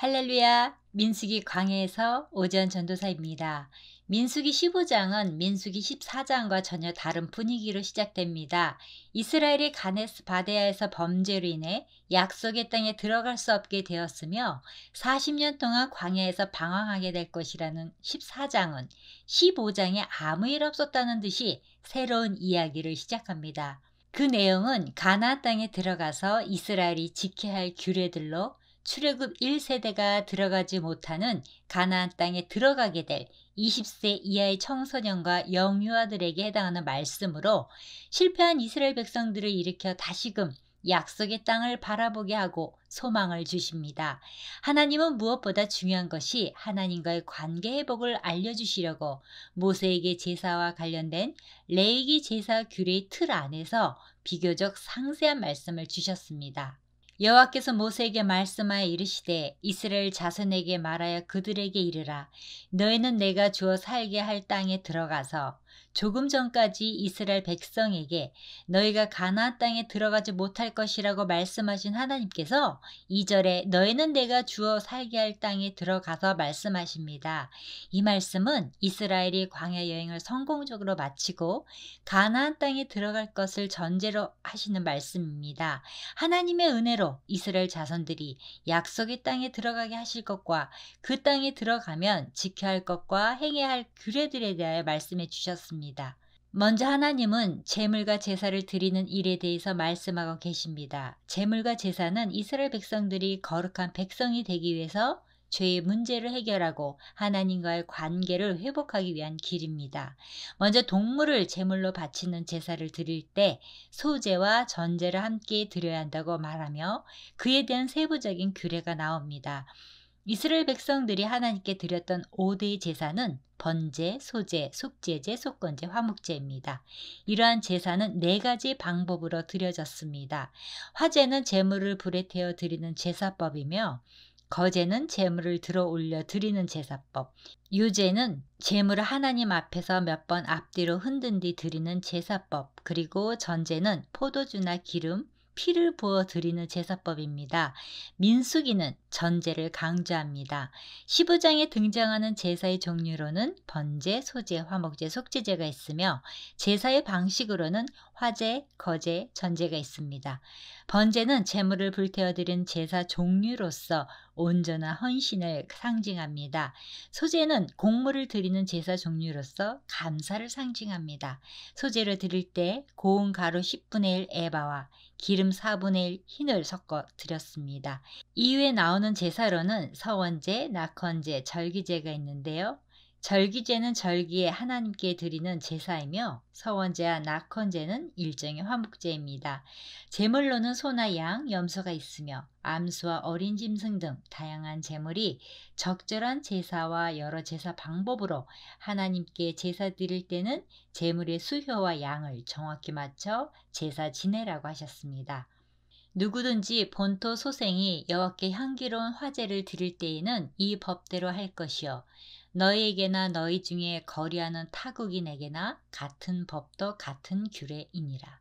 할렐루야! 민수기 광야에서 오전 전도사입니다. 민수기 15장은 민수기 14장과 전혀 다른 분위기로 시작됩니다. 이스라엘이 가데스 바네아에서 범죄로 인해 약속의 땅에 들어갈 수 없게 되었으며 40년 동안 광야에서 방황하게 될 것이라는 14장은 15장에 아무 일 없었다는 듯이 새로운 이야기를 시작합니다. 그 내용은 가나안 땅에 들어가서 이스라엘이 지켜야 할 규례들로 출애굽 1세대가 들어가지 못하는 가나안 땅에 들어가게 될 20세 이하의 청소년과 영유아들에게 해당하는 말씀으로 실패한 이스라엘 백성들을 일으켜 다시금 약속의 땅을 바라보게 하고 소망을 주십니다. 하나님은 무엇보다 중요한 것이 하나님과의 관계 회복을 알려주시려고 모세에게 제사와 관련된 레위기 제사 규례의 틀 안에서 비교적 상세한 말씀을 주셨습니다. 여호와께서 모세에게 말씀하여 이르시되 이스라엘 자손에게 말하여 그들에게 이르라. 너희는 내가 주어 살게 할 땅에 들어가서 조금 전까지 이스라엘 백성에게 너희가 가나안 땅에 들어가지 못할 것이라고 말씀하신 하나님께서 2절에 너희는 내가 주어 살게 할 땅에 들어가서 말씀하십니다. 이 말씀은 이스라엘이 광야 여행을 성공적으로 마치고 가나안 땅에 들어갈 것을 전제로 하시는 말씀입니다. 하나님의 은혜로 이스라엘 자손들이 약속의 땅에 들어가게 하실 것과 그 땅에 들어가면 지켜야 할 것과 행해야 할 규례들에 대하여 말씀해 주셨습니다. 먼저 하나님은 제물과 제사를 드리는 일에 대해서 말씀하고 계십니다. 제물과 제사는 이스라엘 백성들이 거룩한 백성이 되기 위해서 죄의 문제를 해결하고 하나님과의 관계를 회복하기 위한 길입니다. 먼저 동물을 제물로 바치는 제사를 드릴 때 소제와 전제를 함께 드려야 한다고 말하며 그에 대한 세부적인 규례가 나옵니다. 이스라엘 백성들이 하나님께 드렸던 5대의 제사는 번제, 소제, 속죄제, 속건제, 화목제입니다. 이러한 제사는 4가지 방법으로 드려졌습니다. 화제는 제물을 불에 태워 드리는 제사법이며 거제는 제물을 들어 올려 드리는 제사법, 유제는 제물을 하나님 앞에서 몇 번 앞뒤로 흔든 뒤 드리는 제사법, 그리고 전제는 포도주나 기름, 피를 부어 드리는 제사법입니다. 민수기는 전제를 강조합니다. 15장에 등장하는 제사의 종류로는 번제, 소제, 화목제, 속죄제가 있으며 제사의 방식으로는 화제, 거제, 전제가 있습니다. 번제는 제물을 불태워 드린 제사 종류로서 온전한 헌신을 상징합니다. 소제는 곡물을 드리는 제사 종류로서 감사를 상징합니다. 소제를 드릴 때 고운 가루 10분의 1 에바와 기름 4분의 1 흰을 섞어 드렸습니다. 이후에 나오는 제사로는 서원제, 낙헌제, 절기제가 있는데요. 절기제는 절기에 하나님께 드리는 제사이며 서원제와 낙헌제는 일종의 화목제입니다. 제물로는 소나 양, 염소가 있으며 암수와 어린 짐승 등 다양한 제물이 적절한 제사와 여러 제사 방법으로 하나님께 제사 드릴 때는 제물의 수효와 양을 정확히 맞춰 제사 지내라고 하셨습니다. 누구든지 본토 소생이 여호와께 향기로운 화제를 드릴 때에는 이 법대로 할 것이요 너희에게나 너희 중에 거리하는 타국인에게나 같은 법도 같은 규례이니라.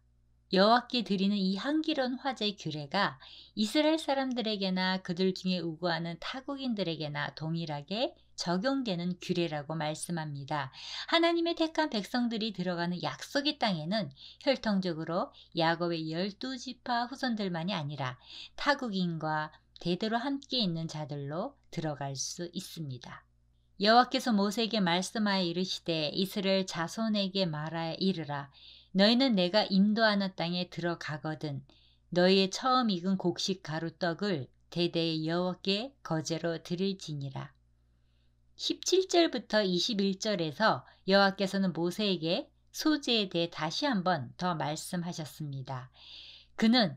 여호와께 드리는 이 향기로운 화제 규례가 이스라엘 사람들에게나 그들 중에 우고하는 타국인들에게나 동일하게 적용되는 규례라고 말씀합니다. 하나님의 택한 백성들이 들어가는 약속의 땅에는 혈통적으로 야곱의 12지파 후손들만이 아니라 타국인과 대대로 함께 있는 자들로 들어갈 수 있습니다. 여호와께서 모세에게 말씀하여 이르시되 이스라엘 자손에게 말하여 이르라. 너희는 내가 인도하는 땅에 들어가거든 너희의 처음 익은 곡식 가루떡을 대대의 여호와께 거제로 드릴지니라. 17절부터 21절에서 여호와께서는 모세에게 소제에 대해 다시 한번 더 말씀하셨습니다. 그는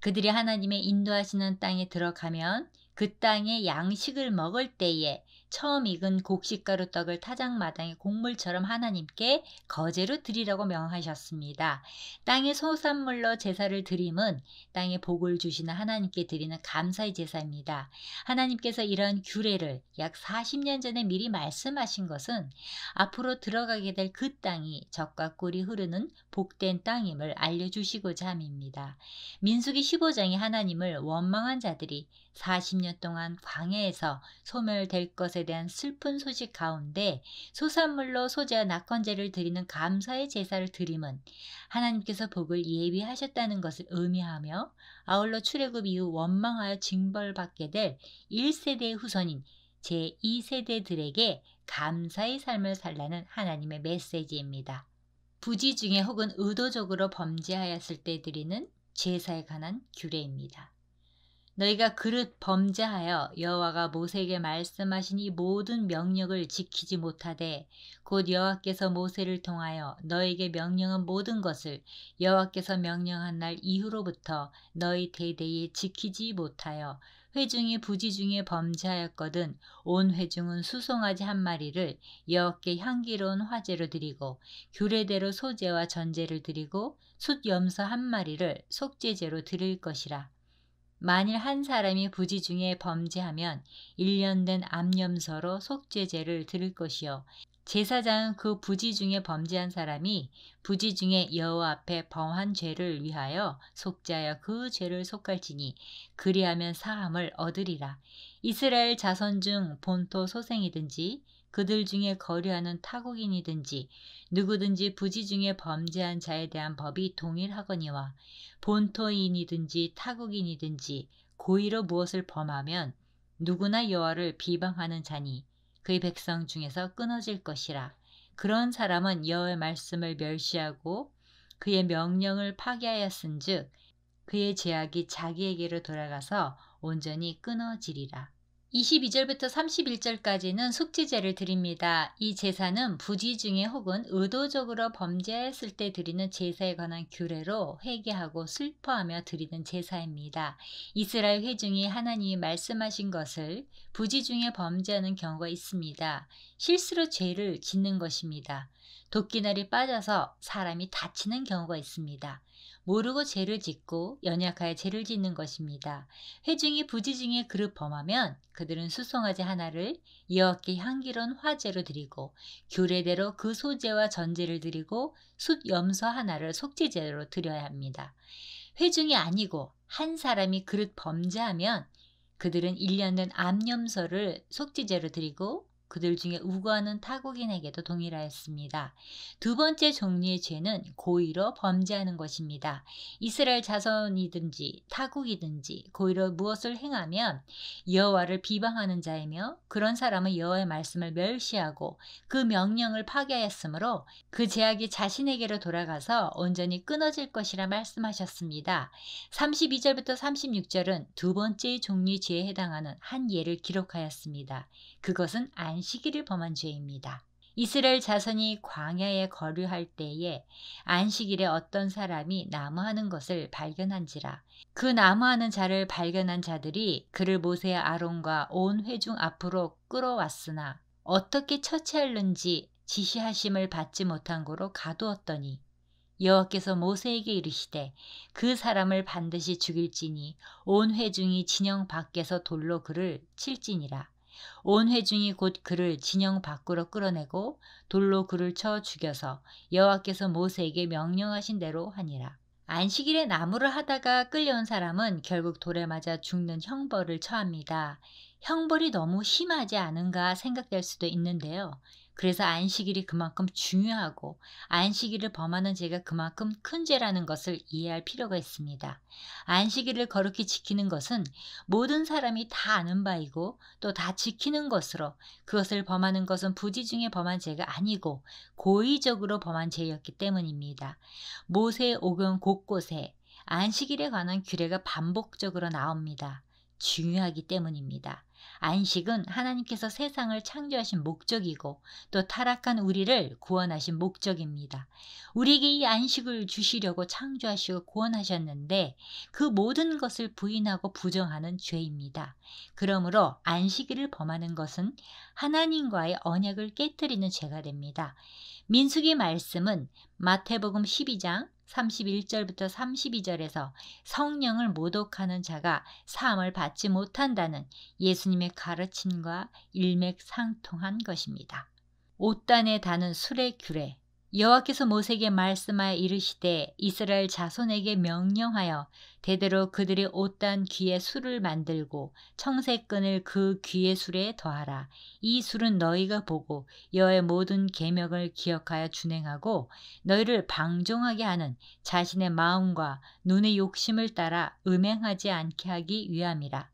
그들이 하나님의 인도하시는 땅에 들어가면 그 땅의 양식을 먹을 때에 처음 익은 곡식가루 떡을 타작마당의 곡물처럼 하나님께 거제로 드리라고 명하셨습니다. 땅의 소산물로 제사를 드림은 땅에 복을 주시는 하나님께 드리는 감사의 제사입니다. 하나님께서 이런 규례를 약 40년 전에 미리 말씀하신 것은 앞으로 들어가게 될 그 땅이 젖과 꿀이 흐르는 복된 땅임을 알려주시고자 함입니다. 민수기 15장이 하나님을 원망한 자들이 40년 동안 광야에서 소멸될 것에 대한 슬픈 소식 가운데 소산물로 소제와 낙헌제를 드리는 감사의 제사를 드림은 하나님께서 복을 예비하셨다는 것을 의미하며 아울러 출애굽 이후 원망하여 징벌받게 될 1세대의 후손인 제2세대들에게 감사의 삶을 살라는 하나님의 메시지입니다. 부지 중에 혹은 의도적으로 범죄하였을 때 드리는 제사에 관한 규례입니다. 너희가 그릇 범죄하여 여호와가 모세에게 말씀하신 이 모든 명령을 지키지 못하되 곧 여호와께서 모세를 통하여 너에게 명령한 모든 것을 여호와께서 명령한 날 이후로부터 너희 대대에 지키지 못하여 회중이 부지 중에 범죄하였거든 온 회중은 수송아지 한 마리를 여호와께 향기로운 화제로 드리고 규례대로 소제와 전제를 드리고 숫염소 한 마리를 속죄제로 드릴 것이라. 만일 한 사람이 부지 중에 범죄하면 1년 된 암염소로 속죄제를 드릴 것이요 제사장은 그 부지 중에 범죄한 사람이 부지 중에 여호와 앞에 범한 죄를 위하여 속죄하여 그 죄를 속할지니 그리하면 사함을 얻으리라. 이스라엘 자손 중 본토 소생이든지 그들 중에 거류하는 타국인이든지 누구든지 부지 중에 범죄한 자에 대한 법이 동일하거니와 본토인이든지 타국인이든지 고의로 무엇을 범하면 누구나 여호와를 비방하는 자니 그의 백성 중에서 끊어질 것이라. 그런 사람은 여호와의 말씀을 멸시하고 그의 명령을 파괴하였은즉 그의 죄악이 자기에게로 돌아가서 온전히 끊어지리라. 22절부터 31절까지는 속죄제를 드립니다. 이 제사는 부지 중에 혹은 의도적으로 범죄했을 때 드리는 제사에 관한 규례로 회개하고 슬퍼하며 드리는 제사입니다. 이스라엘 회중이 하나님이 말씀하신 것을 부지 중에 범죄하는 경우가 있습니다. 실수로 죄를 짓는 것입니다. 도끼날이 빠져서 사람이 다치는 경우가 있습니다. 모르고 죄를 짓고 연약하여 죄를 짓는 것입니다. 회중이 부지 중에 그릇 범하면 그들은 수송아지 하나를 여호와께 향기로운 화제로 드리고 규례대로 그 소제와 전제를 드리고 숫염소 하나를 속죄제로 드려야 합니다. 회중이 아니고 한 사람이 그릇 범죄하면 그들은 1년 된 암염소를 속죄제로 드리고 그들 중에 우거하는 타국인에게도 동일하였습니다. 두 번째 종류의 죄는 고의로 범죄하는 것입니다. 이스라엘 자손이든지 타국이든지 고의로 무엇을 행하면 여호와를 비방하는 자이며 그런 사람은 여호와의 말씀을 멸시하고 그 명령을 파괴하였으므로 그 죄악이 자신에게로 돌아가서 온전히 끊어질 것이라 말씀하셨습니다. 32절부터 36절은 두 번째 종류의 죄에 해당하는 한 예를 기록하였습니다. 그것은 안식일을 범한 죄입니다. 이스라엘 자손이 광야에 거류할 때에 안식일에 어떤 사람이 나무하는 것을 발견한지라. 그 나무하는 자를 발견한 자들이 그를 모세와 아론과 온 회중 앞으로 끌어왔으나 어떻게 처치할는지 지시하심을 받지 못한 고로 가두었더니 여호와께서 모세에게 이르시되 그 사람을 반드시 죽일지니 온 회중이 진영 밖에서 돌로 그를 칠지니라. 온 회중이 곧 그를 진영 밖으로 끌어내고 돌로 그를 쳐 죽여서 여호와께서 모세에게 명령하신 대로 하니라. 안식일에 나무를 하다가 끌려온 사람은 결국 돌에 맞아 죽는 형벌을 처합니다. 형벌이 너무 심하지 않은가 생각될 수도 있는데요. 그래서 안식일이 그만큼 중요하고 안식일을 범하는 죄가 그만큼 큰 죄라는 것을 이해할 필요가 있습니다. 안식일을 거룩히 지키는 것은 모든 사람이 다 아는 바이고 또 다 지키는 것으로 그것을 범하는 것은 부지 중에 범한 죄가 아니고 고의적으로 범한 죄였기 때문입니다. 모세의 오경 곳곳에 안식일에 관한 규례가 반복적으로 나옵니다. 중요하기 때문입니다. 안식은 하나님께서 세상을 창조하신 목적이고 또 타락한 우리를 구원하신 목적입니다. 우리에게 이 안식을 주시려고 창조하시고 구원하셨는데 그 모든 것을 부인하고 부정하는 죄입니다. 그러므로 안식일을 범하는 것은 하나님과의 언약을 깨뜨리는 죄가 됩니다. 민수기 말씀은 마태복음 12장 31절부터 32절에서 성령을 모독하는 자가 사함을 받지 못한다는 예수님의 가르침과 일맥상통한 것입니다. 옷단에 다는 술의 규례. 여호와께서 모세에게 말씀하여 이르시되 이스라엘 자손에게 명령하여 대대로 그들의 옷단 귀에 술을 만들고 청색끈을 그 귀의 술에 더하라. 이 술은 너희가 보고 여호와의 모든 계명을 기억하여 준행하고 너희를 방종하게 하는 자신의 마음과 눈의 욕심을 따라 음행하지 않게 하기 위함이라.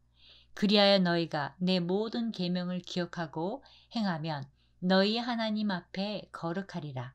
그리하여 너희가 내 모든 계명을 기억하고 행하면 너희 하나님 앞에 거룩하리라.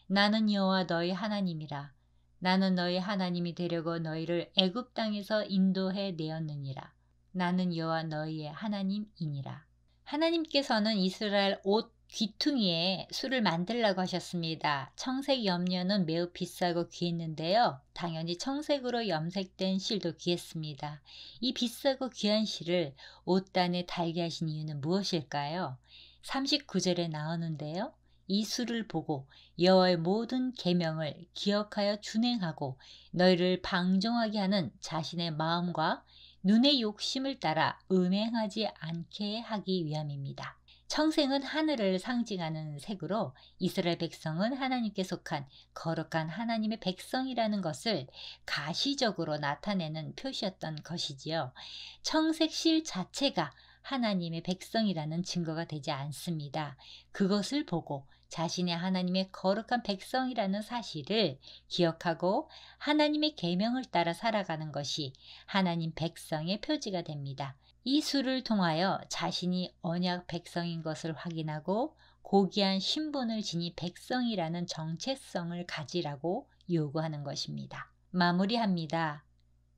나는 여호와 너희 하나님이라. 나는 너희 하나님이 되려고 너희를 애굽 땅에서 인도해 내었느니라. 나는 여호와 너희의 하나님이니라. 하나님께서는 이스라엘 옷 귀퉁이에 술을 만들라고 하셨습니다. 청색 염료는 매우 비싸고 귀했는데요. 당연히 청색으로 염색된 실도 귀했습니다. 이 비싸고 귀한 실을 옷단에 달게 하신 이유는 무엇일까요? 39절에 나오는데요. 이 술을 보고 여호와의 모든 계명을 기억하여 준행하고 너희를 방종하게 하는 자신의 마음과 눈의 욕심을 따라 음행하지 않게 하기 위함입니다. 청색은 하늘을 상징하는 색으로 이스라엘 백성은 하나님께 속한 거룩한 하나님의 백성이라는 것을 가시적으로 나타내는 표시였던 것이지요. 청색 실 자체가 하나님의 백성이라는 증거가 되지 않습니다. 그것을 보고 자신의 하나님의 거룩한 백성이라는 사실을 기억하고 하나님의 계명을 따라 살아가는 것이 하나님 백성의 표지가 됩니다. 이 수를 통하여 자신이 언약 백성인 것을 확인하고 고귀한 신분을 지닌 백성이라는 정체성을 가지라고 요구하는 것입니다. 마무리합니다.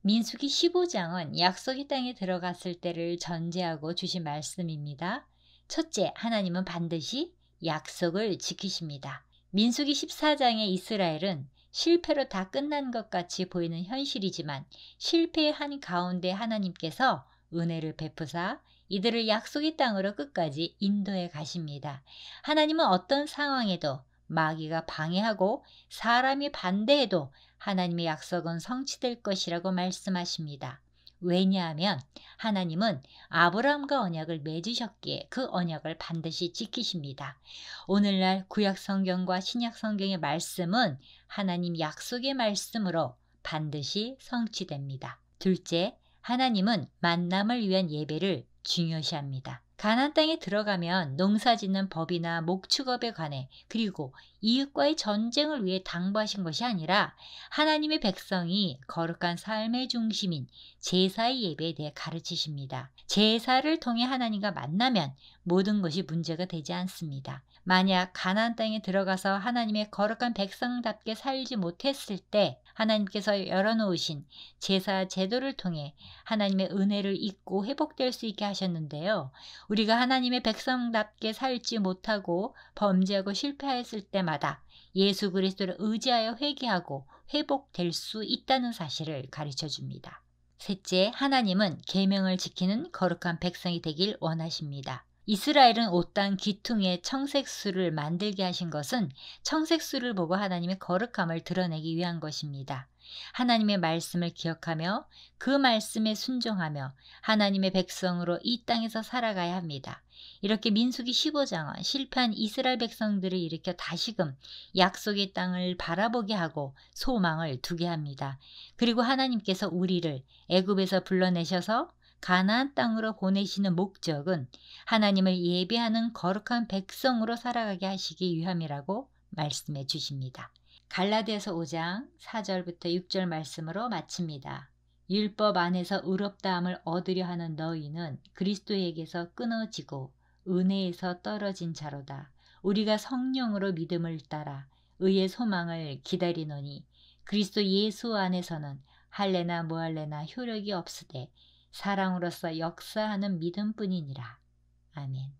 민수기 15장은 약속의 땅에 들어갔을 때를 전제하고 주신 말씀입니다. 첫째, 하나님은 반드시 약속을 지키십니다. 민수기 14장의 이스라엘은 실패로 다 끝난 것 같이 보이는 현실이지만 실패한 가운데 하나님께서 은혜를 베푸사 이들을 약속의 땅으로 끝까지 인도해 가십니다. 하나님은 어떤 상황에도 마귀가 방해하고 사람이 반대해도 하나님의 약속은 성취될 것이라고 말씀하십니다. 왜냐하면 하나님은 아브라함과 언약을 맺으셨기에 그 언약을 반드시 지키십니다. 오늘날 구약 성경과 신약 성경의 말씀은 하나님 약속의 말씀으로 반드시 성취됩니다. 둘째, 하나님은 만남을 위한 예배를 중요시합니다. 가나안 땅에 들어가면 농사짓는 법이나 목축업에 관해 그리고 이웃과의 전쟁을 위해 당부하신 것이 아니라 하나님의 백성이 거룩한 삶의 중심인 제사의 예배에 대해 가르치십니다. 제사를 통해 하나님과 만나면 모든 것이 문제가 되지 않습니다. 만약 가나안 땅에 들어가서 하나님의 거룩한 백성답게 살지 못했을 때 하나님께서 열어놓으신 제사 제도를 통해 하나님의 은혜를 잊고 회복될 수 있게 하셨는데요. 우리가 하나님의 백성답게 살지 못하고 범죄하고 실패했을 때마다 예수 그리스도를 의지하여 회개하고 회복될 수 있다는 사실을 가르쳐 줍니다. 셋째, 하나님은 계명을 지키는 거룩한 백성이 되길 원하십니다. 이스라엘은 옷단 귀퉁이에 청색수를 만들게 하신 것은 청색수를 보고 하나님의 거룩함을 드러내기 위한 것입니다. 하나님의 말씀을 기억하며 그 말씀에 순종하며 하나님의 백성으로 이 땅에서 살아가야 합니다. 이렇게 민수기 15장은 실패한 이스라엘 백성들을 일으켜 다시금 약속의 땅을 바라보게 하고 소망을 두게 합니다. 그리고 하나님께서 우리를 애굽에서 불러내셔서 가나안 땅으로 보내시는 목적은 하나님을 예배하는 거룩한 백성으로 살아가게 하시기 위함이라고 말씀해 주십니다. 갈라디아서 5장 4절부터 6절 말씀으로 마칩니다. 율법 안에서 의롭다함을 얻으려 하는 너희는 그리스도에게서 끊어지고 은혜에서 떨어진 자로다. 우리가 성령으로 믿음을 따라 의의 소망을 기다리노니 그리스도 예수 안에서는 할례나 무할례나 효력이 없으되 사랑으로서 역사하는 믿음뿐이니라. 아멘.